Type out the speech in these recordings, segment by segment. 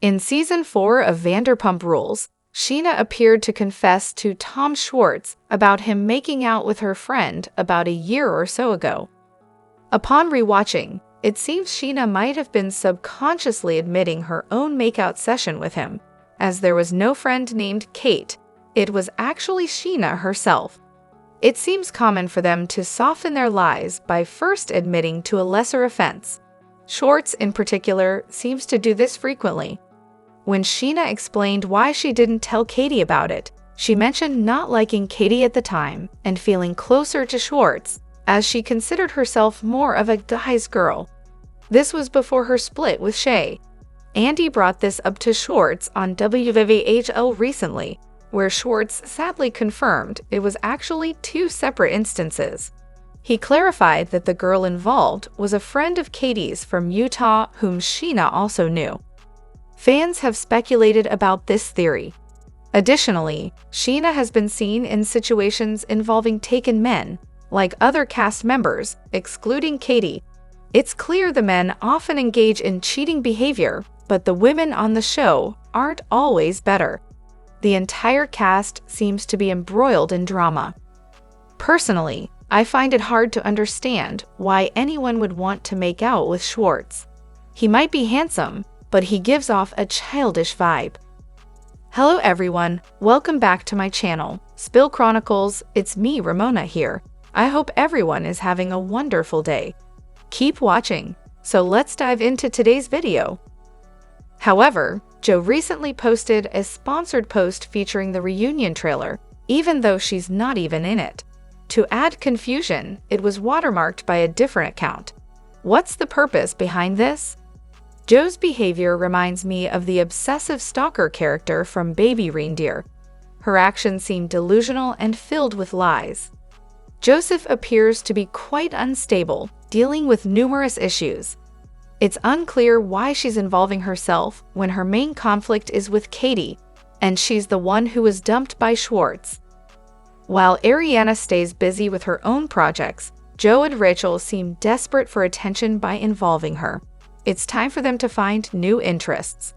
In Season 4 of Vanderpump Rules, Sheena appeared to confess to Tom Schwartz about him making out with her friend about a year or so ago. Upon rewatching, it seems Sheena might have been subconsciously admitting her own makeout session with him, as there was no friend named Kate. It was actually Sheena herself. It seems common for them to soften their lies by first admitting to a lesser offense. Schwartz, in particular, seems to do this frequently. When Sheena explained why she didn't tell Katie about it, she mentioned not liking Katie at the time and feeling closer to Schwartz, as she considered herself more of a guy's girl. This was before her split with Shay. Andy brought this up to Schwartz on WWHL recently, where Schwartz sadly confirmed it was actually two separate instances. He clarified that the girl involved was a friend of Katie's from Utah whom Sheena also knew. Fans have speculated about this theory. Additionally, Sheena has been seen in situations involving taken men, like other cast members, excluding Katie. It's clear the men often engage in cheating behavior, but the women on the show aren't always better. The entire cast seems to be embroiled in drama. Personally, I find it hard to understand why anyone would want to make out with Schwartz. He might be handsome, but he gives off a childish vibe. Hello everyone, welcome back to my channel, Spill Chronicles. It's me, Ramona here. I hope everyone is having a wonderful day. Keep watching, so let's dive into today's video. However, Jo recently posted a sponsored post featuring the reunion trailer, even though she's not even in it. To add confusion, it was watermarked by a different account. What's the purpose behind this? Jo's behavior reminds me of the obsessive stalker character from Baby Reindeer. Her actions seem delusional and filled with lies. Joseph appears to be quite unstable, dealing with numerous issues. It's unclear why she's involving herself when her main conflict is with Katie, and she's the one who was dumped by Schwartz. While Ariana stays busy with her own projects, Jo and Rachel seem desperate for attention by involving her. It's time for them to find new interests.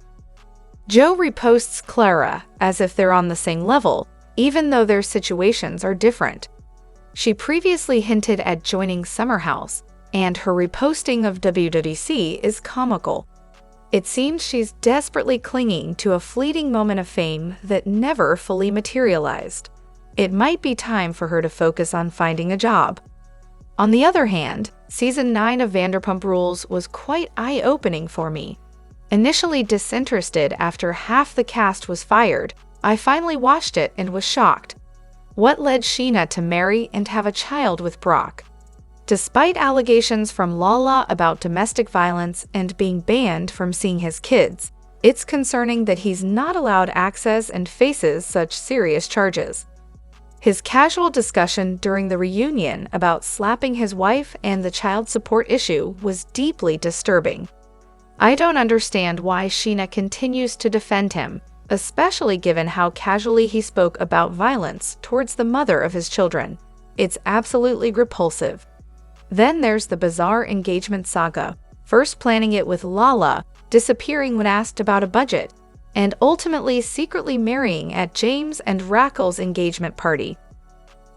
Jo reposts Clara as if they're on the same level, even though their situations are different. She previously hinted at joining Summer House, and her reposting of WWC is comical. It seems she's desperately clinging to a fleeting moment of fame that never fully materialized. It might be time for her to focus on finding a job. On the other hand, Season 9 of Vanderpump Rules was quite eye-opening for me. Initially disinterested after half the cast was fired, I finally watched it and was shocked. What led Sheena to marry and have a child with Brock? Despite allegations from Lala about domestic violence and being banned from seeing his kids, it's concerning that he's not allowed access and faces such serious charges. His casual discussion during the reunion about slapping his wife and the child support issue was deeply disturbing. I don't understand why Sheena continues to defend him, especially given how casually he spoke about violence towards the mother of his children. It's absolutely repulsive. Then there's the bizarre engagement saga, first planning it with Lala, disappearing when asked about a budget, and ultimately secretly marrying at James and Raquel's engagement party.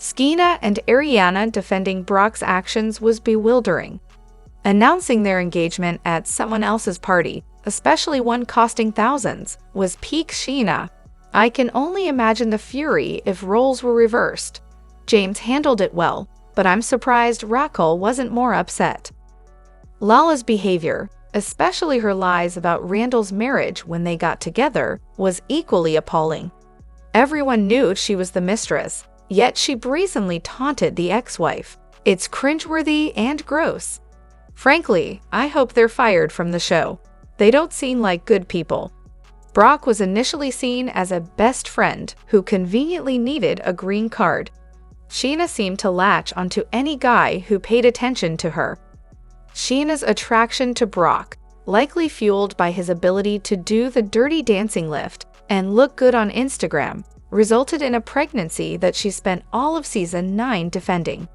Sheena and Ariana defending Brock's actions was bewildering. Announcing their engagement at someone else's party, especially one costing thousands, was peak Sheena. I can only imagine the fury if roles were reversed. James handled it well, but I'm surprised Raquel wasn't more upset. Lala's behavior, especially her lies about Randall's marriage when they got together, was equally appalling. Everyone knew she was the mistress, yet she brazenly taunted the ex-wife. It's cringeworthy and gross. Frankly, I hope they're fired from the show. They don't seem like good people. Brock was initially seen as a best friend who conveniently needed a green card. Sheena seemed to latch onto any guy who paid attention to her. Sheena's attraction to Brock, likely fueled by his ability to do the dirty dancing lift and look good on Instagram, resulted in a pregnancy that she spent all of Season 9 defending.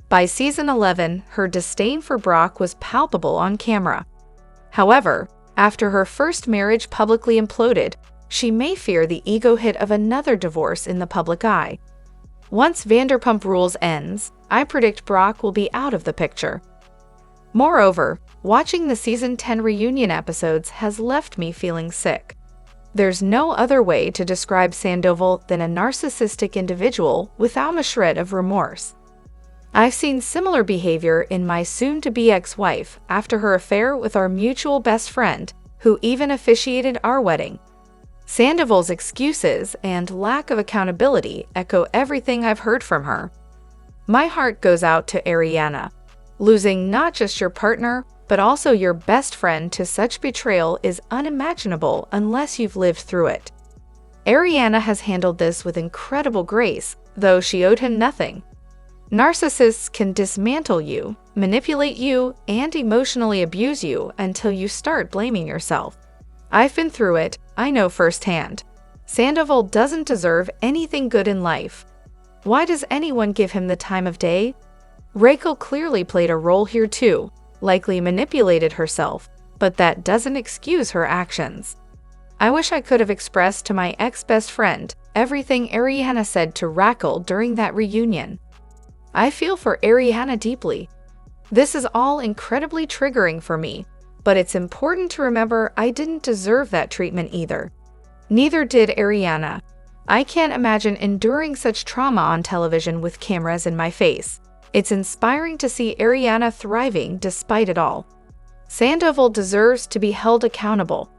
By Season 11, her disdain for Brock was palpable on camera. However, After her first marriage publicly imploded, she may fear the ego hit of another divorce in the public eye. Once Vanderpump Rules ends, I predict Brock will be out of the picture. Moreover, watching the Season 10 reunion episodes has left me feeling sick. There's no other way to describe Sandoval than a narcissistic individual without a shred of remorse. I've seen similar behavior in my soon-to-be ex-wife after her affair with our mutual best friend, who even officiated our wedding. Sandoval's excuses and lack of accountability echo everything I've heard from her. My heart goes out to Ariana. Losing not just your partner, but also your best friend to such betrayal is unimaginable unless you've lived through it. Ariana has handled this with incredible grace, though she owed him nothing. Narcissists can dismantle you, manipulate you, and emotionally abuse you until you start blaming yourself. I've been through it, I know firsthand. Sandoval doesn't deserve anything good in life. Why does anyone give him the time of day? Rachel clearly played a role here too, likely manipulated herself, but that doesn't excuse her actions. I wish I could have expressed to my ex-best friend everything Ariana said to Rachel during that reunion. I feel for Ariana deeply. This is all incredibly triggering for me, but it's important to remember I didn't deserve that treatment either. Neither did Ariana. I can't imagine enduring such trauma on television with cameras in my face. It's inspiring to see Ariana thriving despite it all. Sandoval deserves to be held accountable.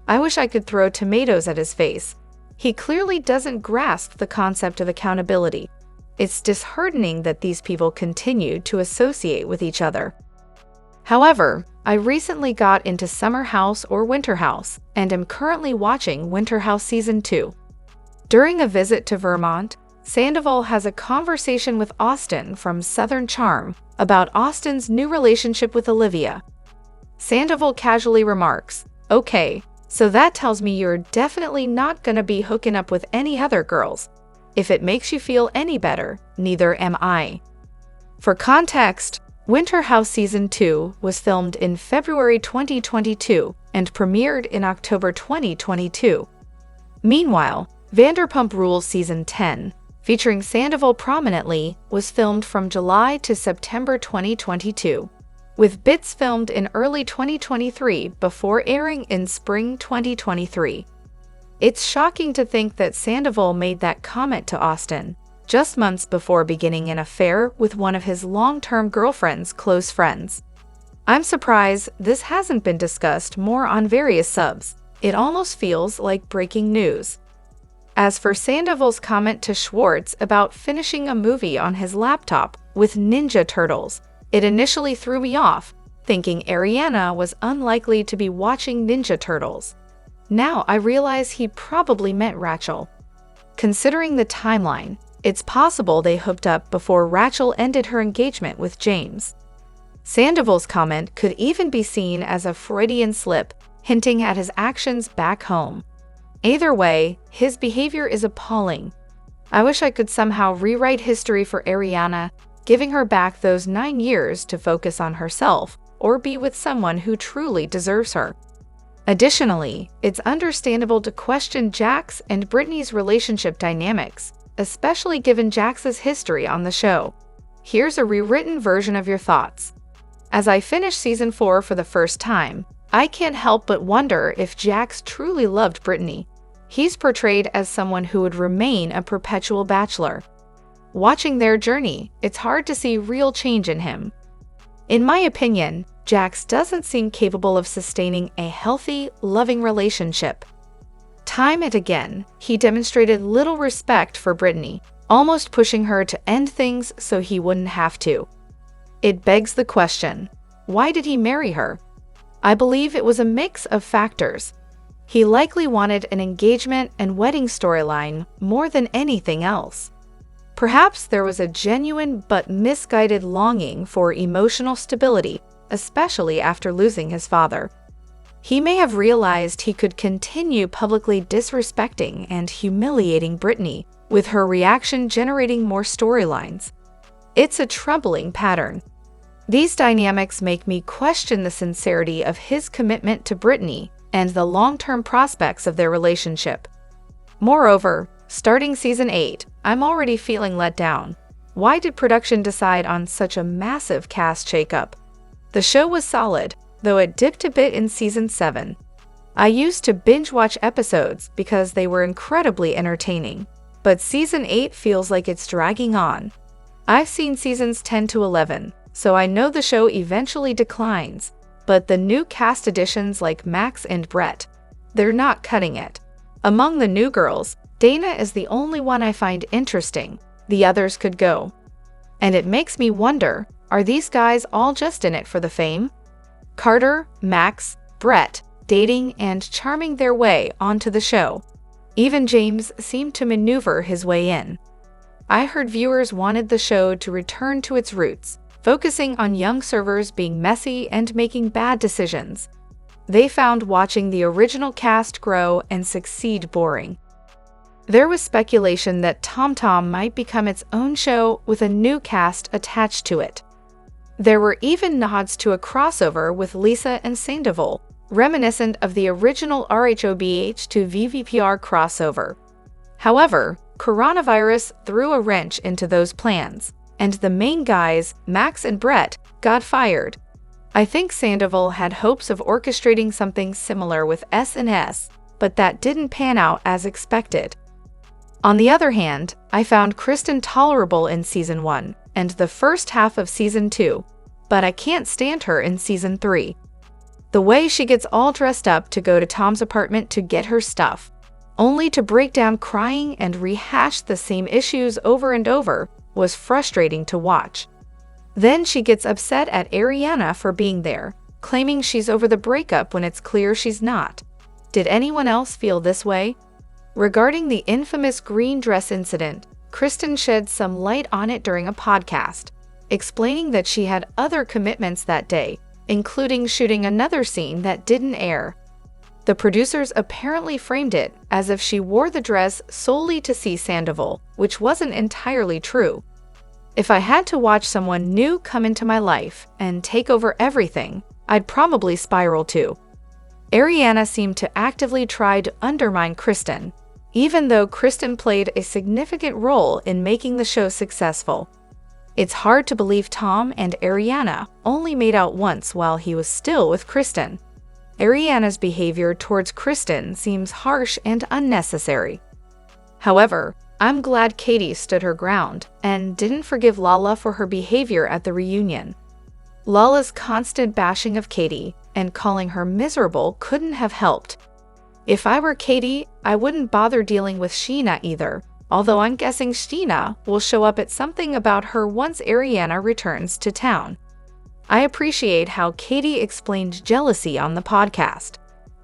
I wish I could throw tomatoes at his face. He clearly doesn't grasp the concept of accountability. It's disheartening that these people continue to associate with each other. However, I recently got into Summer House or Winter House, and am currently watching Winter House Season 2. During a visit to Vermont, Sandoval has a conversation with Austin from Southern Charm about Austin's new relationship with Olivia. Sandoval casually remarks, "Okay, so that tells me you're definitely not gonna be hooking up with any other girls. If it makes you feel any better, neither am I." For context, Winter House Season 2 was filmed in February 2022 and premiered in October 2022. Meanwhile, Vanderpump Rules Season 10, featuring Sandoval prominently, was filmed from July to September 2022, with bits filmed in early 2023 before airing in spring 2023. It's shocking to think that Sandoval made that comment to Austin just months before beginning an affair with one of his long-term girlfriend's close friends. I'm surprised this hasn't been discussed more on various subs. It almost feels like breaking news. As for Sandoval's comment to Schwartz about finishing a movie on his laptop with Ninja Turtles, it initially threw me off, thinking Ariana was unlikely to be watching Ninja Turtles. Now I realize he probably meant Rachel. Considering the timeline, it's possible they hooked up before Rachel ended her engagement with James. Sandoval's comment could even be seen as a Freudian slip, hinting at his actions back home. Either way, his behavior is appalling. I wish I could somehow rewrite history for Ariana, giving her back those 9 years to focus on herself or be with someone who truly deserves her. Additionally, it's understandable to question Jax and Brittany's relationship dynamics, especially given Jax's history on the show. Here's a rewritten version of your thoughts. As I finish Season 4 for the first time, I can't help but wonder if Jax truly loved Brittany. He's portrayed as someone who would remain a perpetual bachelor. Watching their journey, it's hard to see real change in him. In my opinion, Jax doesn't seem capable of sustaining a healthy, loving relationship. Time and again, he demonstrated little respect for Brittany, almost pushing her to end things so he wouldn't have to. It begs the question, why did he marry her? I believe it was a mix of factors. He likely wanted an engagement and wedding storyline more than anything else. Perhaps there was a genuine but misguided longing for emotional stability, especially after losing his father. He may have realized he could continue publicly disrespecting and humiliating Brittany, with her reaction generating more storylines. It's a troubling pattern. These dynamics make me question the sincerity of his commitment to Brittany and the long-term prospects of their relationship. Moreover, starting season 8, I'm already feeling let down. Why did production decide on such a massive cast shakeup? The show was solid, though it dipped a bit in season 7. I used to binge-watch episodes because they were incredibly entertaining, but season 8 feels like it's dragging on. I've seen seasons 10 to 11, so I know the show eventually declines, but the new cast additions like Max and Brett, they're not cutting it. Among the new girls, Dana is the only one I find interesting. The others could go. And it makes me wonder, are these guys all just in it for the fame? Carter, Max, Brett, dating and charming their way onto the show. Even James seemed to maneuver his way in. I heard viewers wanted the show to return to its roots, focusing on young servers being messy and making bad decisions. They found watching the original cast grow and succeed boring. There was speculation that Tom might become its own show with a new cast attached to it. There were even nods to a crossover with Lisa and Sandoval, reminiscent of the original RHOBH to VVPR crossover. However, coronavirus threw a wrench into those plans, and the main guys, Max and Brett, got fired. I think Sandoval had hopes of orchestrating something similar with S&S, but that didn't pan out as expected. On the other hand, I found Kristen tolerable in season 1 and the first half of season 2, but I can't stand her in season 3. The way she gets all dressed up to go to Tom's apartment to get her stuff, only to break down crying and rehash the same issues over and over, was frustrating to watch. Then she gets upset at Ariana for being there, claiming she's over the breakup when it's clear she's not. Did anyone else feel this way? Regarding the infamous green dress incident, Kristen shed some light on it during a podcast, explaining that she had other commitments that day, including shooting another scene that didn't air. The producers apparently framed it as if she wore the dress solely to see Sandoval, which wasn't entirely true. If I had to watch someone new come into my life and take over everything, I'd probably spiral too. Ariana seemed to actively try to undermine Kristen, even though Kristen played a significant role in making the show successful. It's hard to believe Tom and Ariana only made out once while he was still with Kristen. Ariana's behavior towards Kristen seems harsh and unnecessary. However, I'm glad Katie stood her ground and didn't forgive Lala for her behavior at the reunion. Lala's constant bashing of Katie and calling her miserable couldn't have helped. If I were Katie, I wouldn't bother dealing with Sheena either, although I'm guessing Sheena will show up at something about her once Ariana returns to town. I appreciate how Katie explained jealousy on the podcast.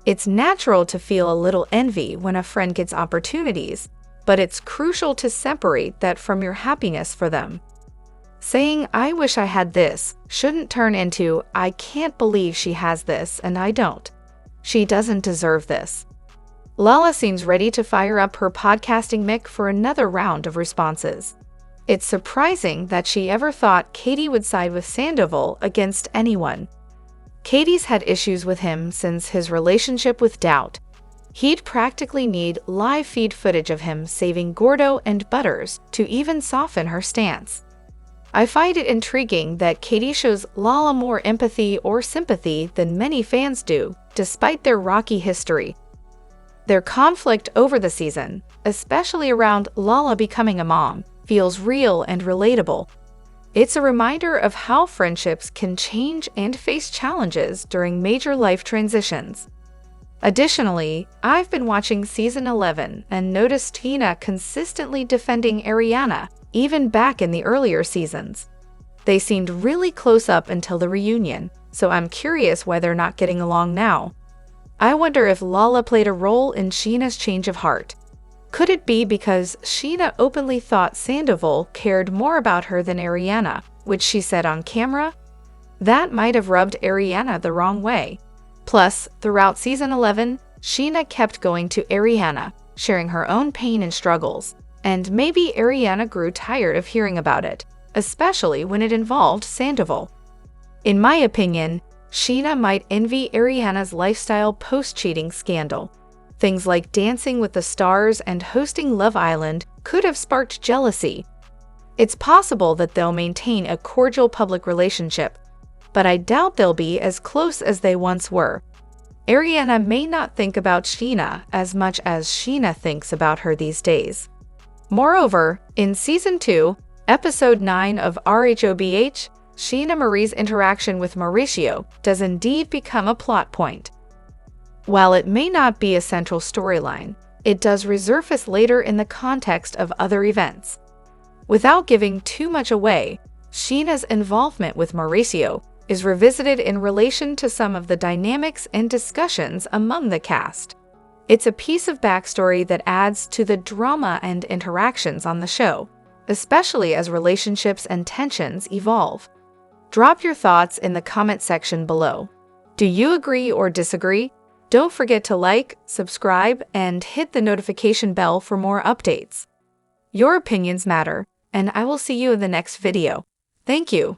It's natural to feel a little envy when a friend gets opportunities, but it's crucial to separate that from your happiness for them. Saying, "I wish I had this," shouldn't turn into, "I can't believe she has this and I don't. She doesn't deserve this." Lala seems ready to fire up her podcasting mic for another round of responses. It's surprising that she ever thought Katie would side with Sandoval against anyone. Katie's had issues with him since his relationship with Doubt. He'd practically need live feed footage of him saving Gordo and Butters to even soften her stance. I find it intriguing that Katie shows Lala more empathy or sympathy than many fans do, despite their rocky history. Their conflict over the season, especially around Lala becoming a mom, feels real and relatable. It's a reminder of how friendships can change and face challenges during major life transitions. Additionally, I've been watching season 11 and noticed Tina consistently defending Ariana, even back in the earlier seasons. They seemed really close up until the reunion, so I'm curious why they're not getting along now. I wonder if Lala played a role in Sheena's change of heart. Could it be because Sheena openly thought Sandoval cared more about her than Ariana, which she said on camera? That might have rubbed Ariana the wrong way. Plus, throughout season 11, Sheena kept going to Ariana, sharing her own pain and struggles, and maybe Ariana grew tired of hearing about it, especially when it involved Sandoval. In my opinion, Sheena might envy Ariana's lifestyle post-cheating scandal. Things like Dancing with the Stars and hosting Love Island could have sparked jealousy. It's possible that they'll maintain a cordial public relationship, but I doubt they'll be as close as they once were. Ariana may not think about Sheena as much as Sheena thinks about her these days. Moreover, in Season 2, Episode 9 of RHOBH, Sheena Marie's interaction with Mauricio does indeed become a plot point. While it may not be a central storyline, it does resurface later in the context of other events. Without giving too much away, Sheena's involvement with Mauricio is revisited in relation to some of the dynamics and discussions among the cast. It's a piece of backstory that adds to the drama and interactions on the show, especially as relationships and tensions evolve. Drop your thoughts in the comment section below. Do you agree or disagree? Don't forget to like, subscribe, and hit the notification bell for more updates. Your opinions matter, and I will see you in the next video. Thank you.